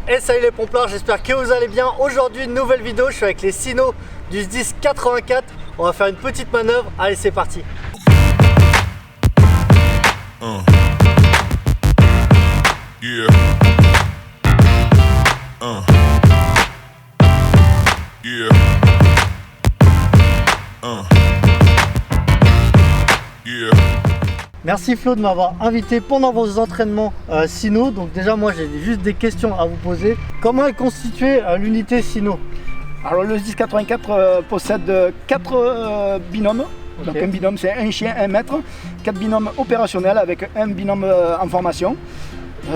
Et salut les pomplards, j'espère que vous allez bien. Aujourd'hui, une nouvelle vidéo, je suis avec les Sino du SDIS 84. On va faire une petite manœuvre, allez c'est parti. Yeah. Yeah. Yeah. Merci Flo de m'avoir invité pendant vos entraînements Sino. Donc déjà moi j'ai juste des questions à vous poser. Comment est constituée l'unité Sino? Alors le SDIS 84 possède 4 binômes. Okay. Donc un binôme c'est un chien, 1 maître. 4 binômes opérationnels avec un binôme en formation.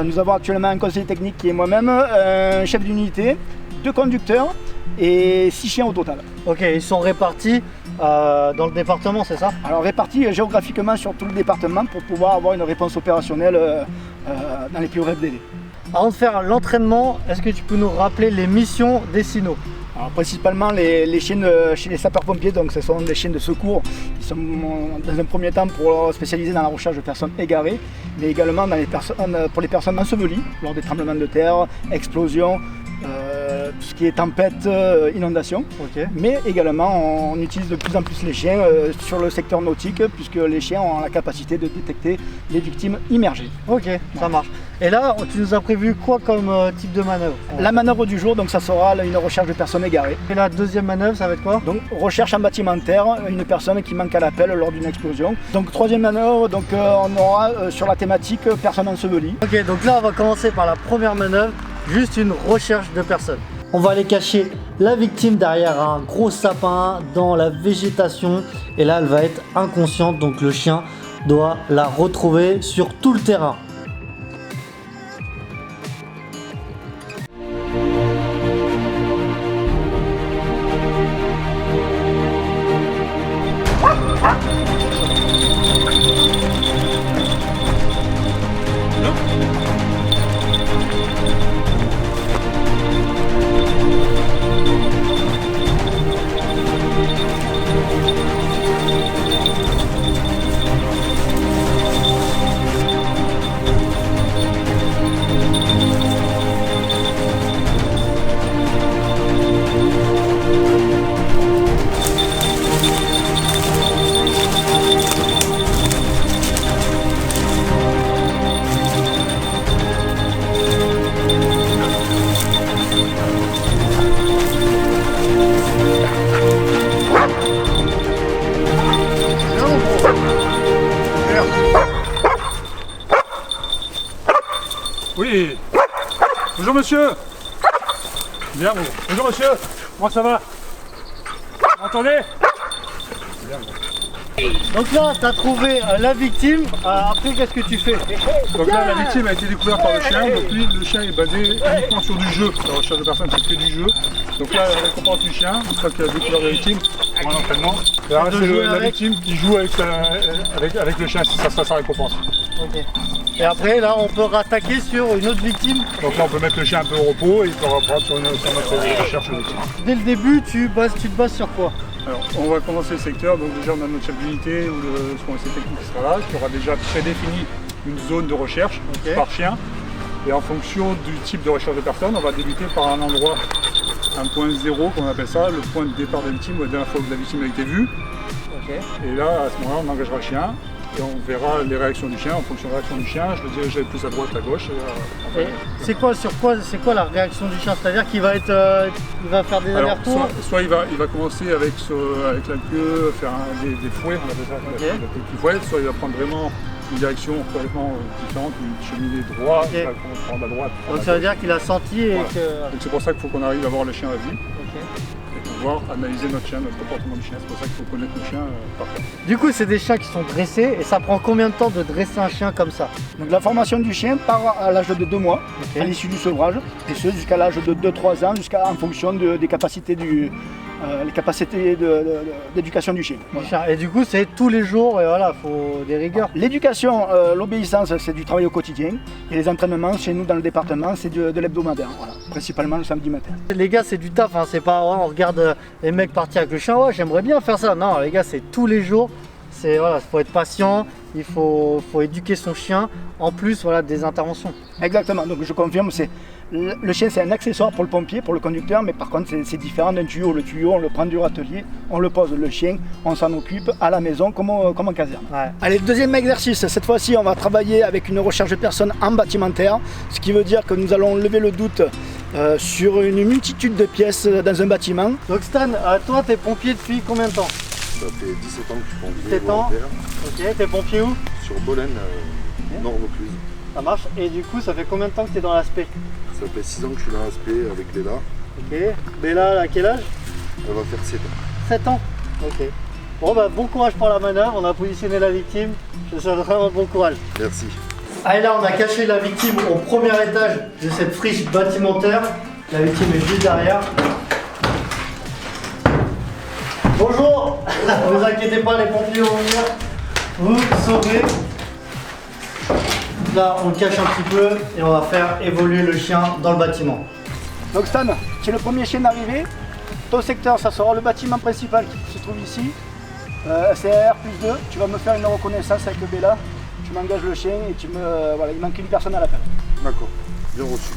Nous avons actuellement un conseiller technique qui est moi-même, un chef d'unité, 2 conducteurs et 6 chiens au total. Ok, ils sont répartis dans le département, c'est ça? Alors répartis géographiquement sur tout le département pour pouvoir avoir une réponse opérationnelle dans les plus brefs délais. Avant de faire l'entraînement, est-ce que tu peux nous rappeler les missions des Sino? Alors, principalement les chiens chez les sapeurs-pompiers, donc ce sont des chiens de secours qui sont dans un premier temps spécialisés dans la recherche de personnes égarées, mais également pour les personnes ensevelies lors des tremblements de terre, explosions, tout ce qui est tempête, inondation. Okay. Mais également on utilise de plus en plus les chiens sur le secteur nautique puisque les chiens ont la capacité de détecter les victimes immergées. Ok, ça marche. Et là, tu nous as prévu quoi comme type de manœuvre? La manœuvre du jour, donc ça sera une recherche de personnes égarées. Et la deuxième manœuvre, ça va être quoi? Donc recherche en bâtimentaire, une personne qui manque à l'appel lors d'une explosion. Donc troisième manœuvre, donc on aura sur la thématique personnes ensevelies. Ok, donc là on va commencer par la première manœuvre, juste une recherche de personnes. On va aller cacher la victime derrière un gros sapin dans la végétation et là elle va être inconsciente, donc le chien doit la retrouver sur tout le terrain. Oui. Bonjour monsieur. Bien, bonjour monsieur. Comment ça va? Vous m'entendez? Donc là tu as trouvé la victime, après qu'est-ce que tu fais? Donc là la victime a été découverte par le chien, donc lui le chien est basé uniquement sur du jeu. La recherche de personnes c'est que du jeu. Donc là la récompense du chien, une fois qu'il a découvert la victime pour un entraînement. Là c'est la victime qui joue avec le chien, ça sera sa récompense. Ok. Et après là on peut rattaquer sur une autre victime. Donc là on peut mettre le chien un peu au repos et il peut reprendre sur notre recherche de victime. Dès le début tu te bases sur quoi? Alors, on va commencer le secteur, donc déjà on a notre chef d'unité ou ce conseiller technique qui sera là, qui aura déjà prédéfini une zone de recherche par chien. Et en fonction du type de recherche de personne, on va débuter par un endroit, un point zéro qu'on appelle ça, le point de départ de la victime, la dernière fois que la victime a été vue. Et là, à ce moment-là, on engagera le chien. Et on verra les réactions du chien. En fonction de la réaction du chien, je le dirigerai plus à droite, à gauche. C'est quoi la réaction du chien? C'est-à-dire qu'il va faire des allers-retours? Soit il va commencer avec la queue, faire des fouets, on appelle ça, des petits fouets. Soit il va prendre vraiment une direction complètement différente, une cheminée droite, il va prendre à droite. Donc ça veut dire qu'il a senti et voilà. que... Donc c'est pour ça qu'il faut qu'on arrive à voir le chien à vue. Et pouvoir analyser notre chien, notre comportement du chien. C'est pour ça qu'il faut connaître le chien par cœur. Du coup, c'est des chiens qui sont dressés et ça prend combien de temps de dresser un chien comme ça? Donc la formation du chien part à l'âge de 2 mois, à l'issue du sevrage, et ce jusqu'à l'âge de 2-3 ans, en fonction des capacités les capacités d'éducation du chien. Voilà. Et du coup, c'est tous les jours, et voilà, faut des rigueurs. L'éducation, l'obéissance, c'est du travail au quotidien. Et les entraînements, chez nous dans le département, c'est de l'hebdomadaire, voilà. Principalement le samedi matin. Les gars, c'est du taf, hein. C'est pas, on regarde les mecs partir avec le chien, ouais, j'aimerais bien faire ça. Non, les gars, c'est tous les jours. C'est voilà, faut être patient, il faut éduquer son chien, en plus voilà, des interventions. Exactement, donc je confirme, c'est Le chien, c'est un accessoire pour le pompier, pour le conducteur, mais par contre, c'est différent d'un tuyau. Le tuyau, on le prend du râtelier, on le pose. Le chien, on s'en occupe à la maison comme en caserne. Ouais. Allez, deuxième exercice. Cette fois-ci, on va travailler avec une recherche de personnes en bâtimentaire, ce qui veut dire que nous allons lever le doute sur une multitude de pièces dans un bâtiment. Donc Stan, toi, t'es pompier depuis combien de temps? Ça fait 17 ans que je suis pompier. 17 ans. Ok, t'es pompier où? Sur Bolène, Nord-Vaucluse. Ça marche. Et du coup, ça fait combien de temps que t'es dans l'aspect? Ça fait 6 ans que je suis dans l'aspect avec Léla. Ok. Béla, à quel âge? Elle va faire 7 ans. 7 ans. Ok. Bon bah bon courage pour la manœuvre, on a positionné la victime. Je te souhaite vraiment bon courage. Merci. Allez là, on a caché la victime au premier étage de cette friche bâtimentaire. La victime est juste derrière. Bonjour. Ne vous inquiétez pas, les pompiers vont venir vous sauver. Là, on le cache un petit peu et on va faire évoluer le chien dans le bâtiment. Donc Stan, tu es le premier chien d'arrivée. Ton secteur, ça sera le bâtiment principal qui se trouve ici. C'est R+2. Tu vas me faire une reconnaissance avec le Béla. Tu m'engages le chien et voilà, il manque une personne à l'appel. D'accord, bien reçu.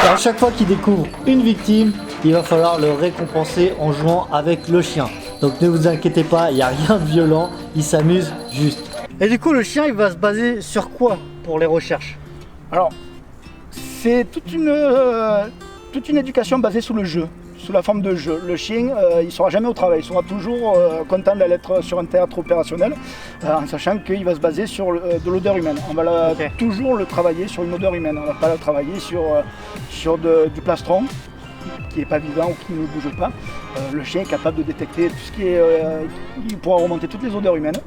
À chaque fois qu'il découvre une victime, il va falloir le récompenser en jouant avec le chien. Donc ne vous inquiétez pas, il n'y a rien de violent, il s'amuse juste. Et du coup, le chien, il va se baser sur quoi pour les recherches? Alors, c'est toute une éducation basée sur le jeu, sous la forme de jeu. Le chien, il ne sera jamais au travail, il sera toujours content d'aller être sur un théâtre opérationnel, en sachant qu'il va se baser sur de l'odeur humaine. On va toujours le travailler sur une odeur humaine, on ne va pas le travailler sur du plastron qui n'est pas vivant ou qui ne bouge pas. Le chien est capable de détecter tout ce qui est... il pourra remonter toutes les odeurs humaines,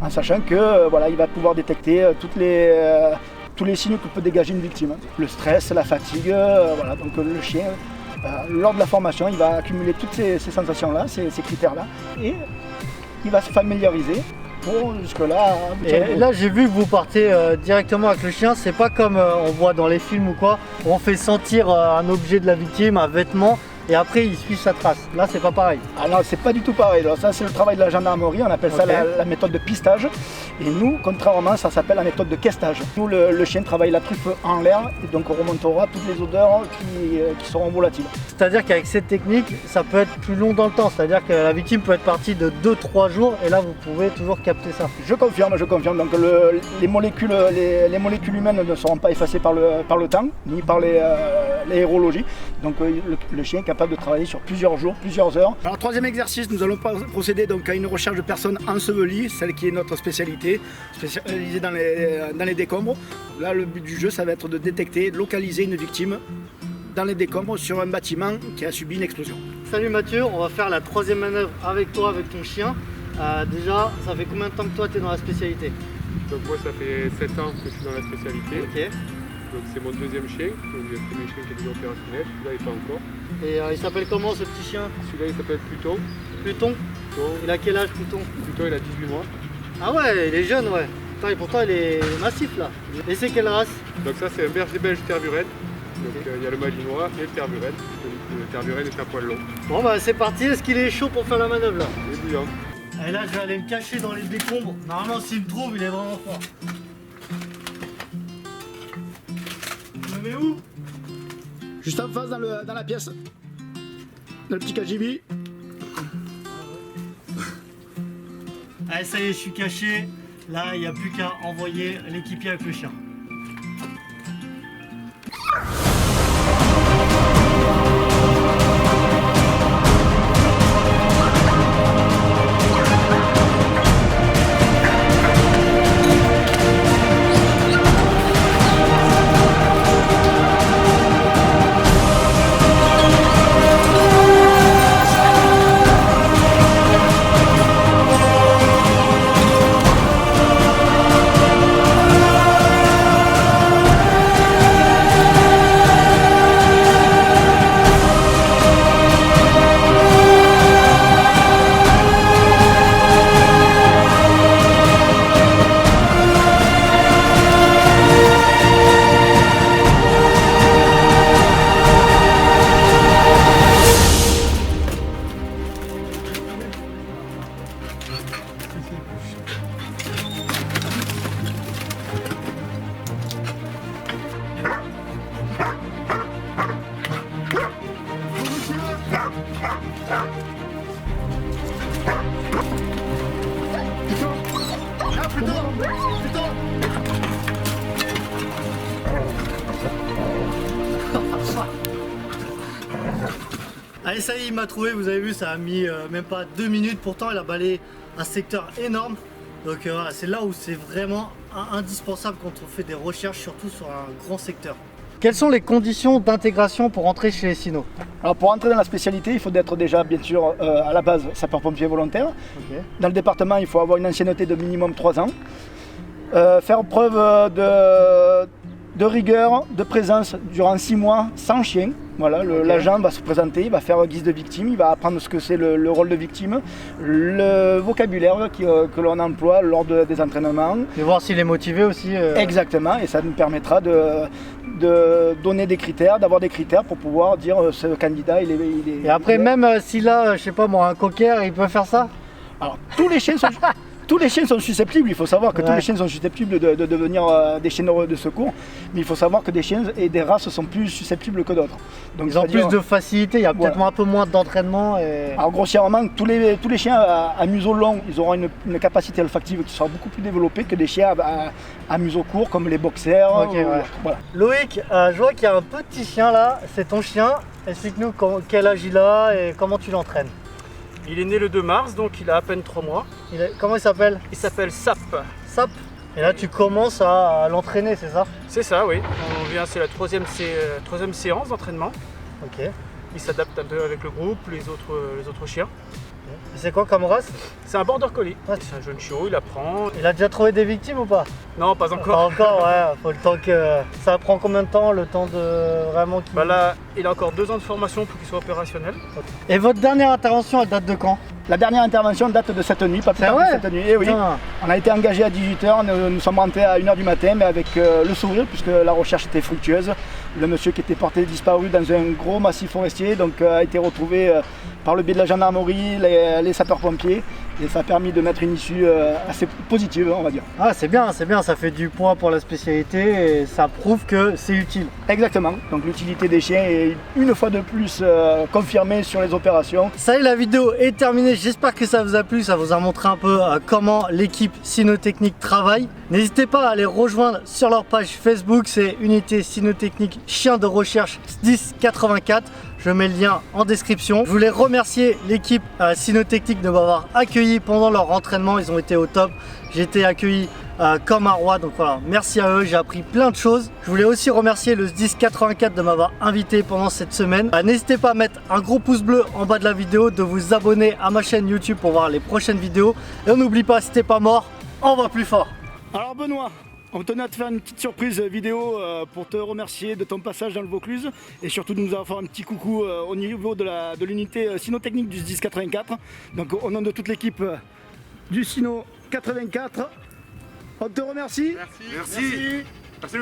en sachant que voilà, il va pouvoir détecter tous les signes que peut dégager une victime. Le stress, la fatigue, voilà. Donc le chien, lors de la formation, il va accumuler toutes ces sensations-là, ces critères-là, et il va se familiariser pour jusque-là. Et là, j'ai vu que vous partez directement avec le chien. C'est pas comme on voit dans les films ou quoi, où on fait sentir un objet de la victime, un vêtement, et après il suit sa trace. Là, c'est pas pareil. Ah non, c'est pas du tout pareil. Alors, ça, c'est le travail de la gendarmerie. On appelle ça la méthode de pistage. Et nous, contrairement, ça s'appelle la méthode de questage. Nous, le chien travaille la truffe en l'air, et donc on remontera toutes les odeurs qui seront volatiles. C'est-à-dire qu'avec cette technique, ça peut être plus long dans le temps. C'est-à-dire que la victime peut être partie de 2-3 jours, et là, vous pouvez toujours capter ça. Je confirme, je confirme. Donc les molécules humaines ne seront pas effacées par le temps, ni par l'aérologie. Donc le chien est capable de travailler sur plusieurs jours, plusieurs heures. Alors, troisième exercice, nous allons procéder donc à une recherche de personnes ensevelies, celle qui est notre spécialisée dans les décombres. Là, le but du jeu, ça va être de détecter, localiser une victime dans les décombres sur un bâtiment qui a subi une explosion. Salut Mathieu, on va faire la troisième manœuvre avec toi, avec ton chien. Déjà, ça fait combien de temps que toi tu es dans la spécialité? Donc moi ça fait 7 ans que je suis dans la spécialité. Ok. Donc c'est mon deuxième chien, donc le premier chien qui est déjà opérationnel, celui-là il est pas encore. Et il s'appelle comment ce petit chien? Celui-là il s'appelle Pluton. Pluton? Il a quel âge Pluton? Pluton il a 18 mois. Ah ouais, il est jeune ouais. Putain, et pourtant il est massif là. Et c'est quelle race? Donc ça c'est un berger belge tervuren. Donc il y a le malinois et le tervuren. Le tervuren est un poil long. Bon bah c'est parti, est-ce qu'il est chaud pour faire la manœuvre là? Il est bouillant. Et là je vais aller me cacher dans les décombres. Normalement s'il me trouve il est vraiment fort. Je me mets où? Juste en face dans la pièce. Dans le petit KGB. Allez ça y est, je suis caché. Là il n'y a plus qu'à envoyer l'équipier avec le chien. Allez ça y est, il m'a trouvé, vous avez vu, ça a mis même pas 2 minutes, pourtant il a balayé un secteur énorme. Donc voilà, c'est là où c'est vraiment indispensable quand on fait des recherches, surtout sur un grand secteur. Quelles sont les conditions d'intégration pour entrer chez les Sino? Alors pour entrer dans la spécialité, il faut être déjà bien sûr à la base sapeur-pompier volontaire. Okay. Dans le département, il faut avoir une ancienneté de minimum 3 ans. Faire preuve de rigueur, de présence durant 6 mois sans chien. Voilà, l'agent va se présenter, il va faire guise de victime, il va apprendre ce que c'est le rôle de victime, le vocabulaire que l'on emploie lors des entraînements. Et voir s'il est motivé aussi. Exactement, et ça nous permettra de donner des critères, d'avoir des critères pour pouvoir dire ce candidat il est. Et après, même s'il a, je sais pas moi, un cocker, il peut faire ça? Alors, tous les chiens sont susceptibles, il faut savoir que tous les chiens sont susceptibles de devenir des chiens de secours, mais il faut savoir que des chiens et des races sont plus susceptibles que d'autres. Donc ils ont plus de facilité, il y a peut-être un peu moins d'entraînement. Alors grossièrement, tous les chiens à museau long, ils auront une capacité olfactive qui sera beaucoup plus développée que des chiens à museau court comme les boxers. Voilà. Loïc, je vois qu'il y a un petit chien là, c'est ton chien. Explique-nous quel âge il a et comment tu l'entraînes. Il est né le 2 mars, donc il a à peine 3 mois. Comment il s'appelle? Il s'appelle Sap. Sap. Et là tu commences à l'entraîner, c'est ça? C'est ça, oui. C'est la troisième séance d'entraînement. Ok. Il s'adapte un peu avec le groupe, les autres chiens. C'est quoi comme race? C'est un border collie. C'est un jeune chiot, il apprend. Il a déjà trouvé des victimes ou pas? Non, pas encore. Pas encore, ouais. Faut le temps que... Ça prend combien de temps, le temps de vraiment qu'il... Là, il a encore 2 ans de formation pour qu'il soit opérationnel. Et votre dernière intervention, elle date de quand? La dernière intervention date de cette nuit, pas plus tard que cette nuit. Et oui, on a été engagé à 18 h, nous sommes rentrés à 1 h du matin, mais avec le sourire, puisque la recherche était fructueuse. Le monsieur qui était porté disparu dans un gros massif forestier, donc a été retrouvé par le biais de la gendarmerie, les sapeurs-pompiers, et ça a permis de mettre une issue assez positive, on va dire. Ah, c'est bien, ça fait du poids pour la spécialité et ça prouve que c'est utile. Exactement, donc l'utilité des chiens est une fois de plus confirmée sur les opérations. Ça y est, la vidéo est terminée, j'espère que ça vous a plu, ça vous a montré un peu comment l'équipe Cynotechnique travaille. N'hésitez pas à les rejoindre sur leur page Facebook, c'est Unité Cynotechnique Chien de Recherche 1084. Je mets le lien en description. Je voulais remercier l'équipe Cynotechnique de m'avoir accueilli pendant leur entraînement. Ils ont été au top. J'ai été accueilli comme un roi. Donc voilà, merci à eux. J'ai appris plein de choses. Je voulais aussi remercier le 1084 de m'avoir invité pendant cette semaine. N'hésitez pas à mettre un gros pouce bleu en bas de la vidéo, de vous abonner à ma chaîne YouTube pour voir les prochaines vidéos. Et on n'oublie pas, si t'es pas mort, on va plus fort. Alors Benoît, on tenait à te faire une petite surprise vidéo pour te remercier de ton passage dans le Vaucluse et surtout de nous avoir fait un petit coucou au niveau de l'unité Cynotechnique du 1084. Donc au nom de toute l'équipe du Cyno 84, on te remercie. Merci. Merci.